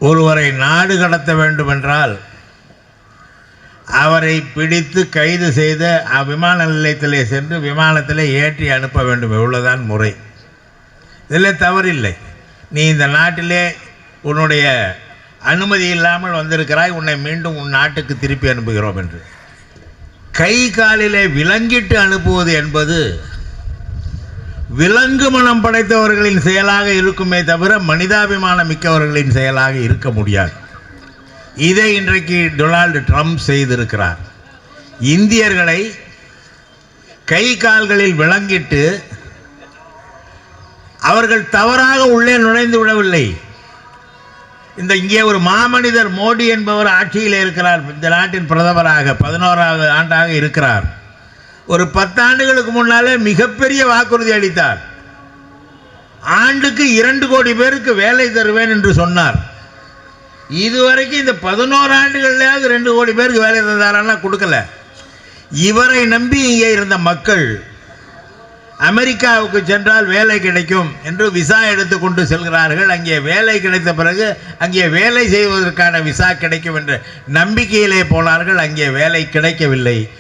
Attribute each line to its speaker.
Speaker 1: ஒருவரை நாடு கடத்த வேண்டுமென்றால் அவரை பிடித்து கைது செய்த விமான நிலையத்திலே சென்று விமானத்திலே ஏற்றி அனுப்ப வேண்டும். இவ்வளவுதான் முறை. இதில் தவறில்லை. நீ இந்த நாட்டிலே உன்னுடைய அனுமதி இல்லாமல் வந்திருக்கிறாய், உன்னை மீண்டும் உன் நாட்டுக்கு திருப்பி அனுப்புகிறோம் என்று. கை காலிலே விலங்கிட்டு அனுப்புவது என்பது விலங்கு மனம் படைத்தவர்களின் செயலாக இருக்குமே தவிர மனிதாபிமானம் மிக்கவர்களின் செயலாக இருக்க முடியாது. இதை இன்றைக்கு டொனால்டு ட்ரம்ப் செய்திருக்கிறார். இந்தியர்களை கை கால்களில் விலங்கிட்டு அவர்கள் தவறாக உள்ளே நுழைந்து விடவில்லை. இங்கே ஒரு மாமனிதர் மோடி என்பவர் ஆட்சியில் இருக்கிறார். இந்த நாட்டின் பிரதமராக 11வது ஆண்டாக இருக்கிறார். ஒரு 10 ஆண்டுகளுக்கு முன்னாலே மிகப்பெரிய வாக்குறுதி அளித்தார். ஆண்டுக்கு 2 கோடி பேருக்கு வேலை தருவேன் என்று சொன்னார். இதுவரைக்கும் இந்த 11 ஆண்டுகள்லையாவது 2 கோடி பேருக்கு வேலை தந்தாரான்னா கொடுக்கல. இவரை நம்பி இங்கே இருந்த மக்கள் அமெரிக்காவுக்கு சென்றால் வேலை கிடைக்கும் என்று விசா எடுத்துக்கொண்டு செல்கிறார்கள். அங்கே வேலை கிடைத்த பிறகு அங்கே வேலை செய்வதற்கான விசா கிடைக்கும் என்ற நம்பிக்கையிலே போனார்கள். அங்கே வேலை கிடைக்கவில்லை.